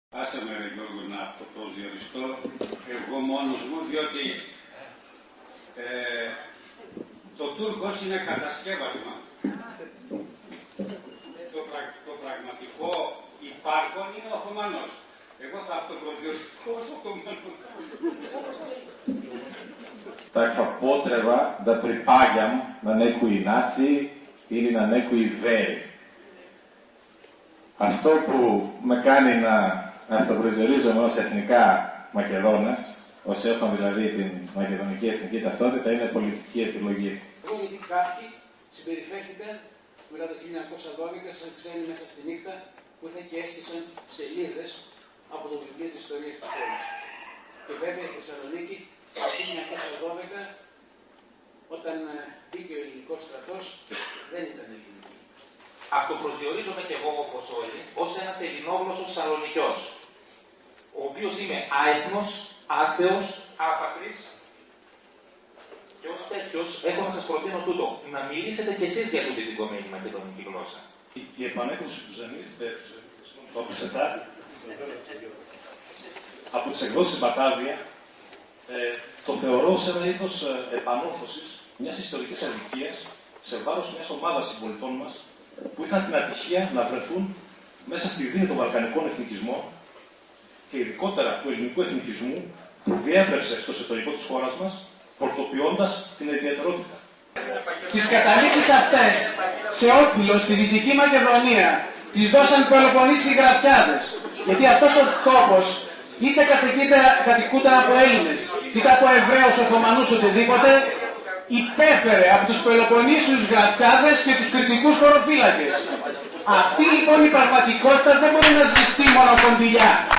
Άσε με ρε Γιώργο να το προσδιοριστώ εγώ μόνος μου, διότι το Τούρκος είναι κατασκεύασμα. Το πραγματικό υπάρχον είναι ο Οθωμανός. Εγώ θα αυτοπροσδιοριστώ ως Οθωμανός. Tak potreba da pripadam na nekoj naciji ili na nekoj veri. Αυτό που με κάνει να αυτοπροσδιορίζομαι ως εθνικά Μακεδόνας, ως έχω δηλαδή την μακεδονική εθνική ταυτότητα, είναι πολιτική επιλογή. Γιατί κάποιοι συμπεριφέρθηκαν μετά το 1912 σαν ξένοι μέσα στη νύχτα που ήρθαν και έστησαν σελίδες από το βιβλίο της ιστορίας της πόλης. Και βέβαια η Θεσσαλονίκη το 1912, όταν μπήκε ο ελληνικός στρατός, δεν ήταν ελληνική. Αυτοπροσδιορίζομαι και εγώ όπως όλοι ως ένας ελληνόγλωσσος Σαλονικιός, ο οποίος είμαι άεθνος, άθεος, απατρής και ως τέτοιος έχω να σας προτείνω τούτο, να μιλήσετε κι εσείς για τούτη την κομμένη μακεδονική γλώσσα. Η επανέκδοση του Ζενής, το Πισετά, από τις εκδόσεις Μπατάβια, το θεωρώ ως ένα είδος επανόρθωσης μιας ιστορικής αδικίας σε βάρος μιας ομάδας συμπολιτών μας που είχαν την ατυχία να βρεθούν μέσα στη δίνη των βαλκανικών εθνικισμών και ειδικότερα του ελληνικού εθνικισμού που διέπρεψε στο εσωτερικό της χώρας μας, πορτοποιώντας την ιδιαιτερότητα. Τις καταλήξεις αυτές σε Όπυλο, στη Δυτική Μακεδονία, τις δώσαν οι Πελοποννήσιοι γραφιάδες. Γιατί αυτός ο τόπος είτε κατοικούταν από Έλληνες, είτε από Εβραίους, Οθωμανούς, οτιδήποτε, υπέφερε από τους Πελοποννήσιους γραφιάδες και τους κριτικούς χωροφύλακες. Αυτή λοιπόν η πραγματικότητα δεν μπορεί να σβηστεί μόνο κοντιλιά.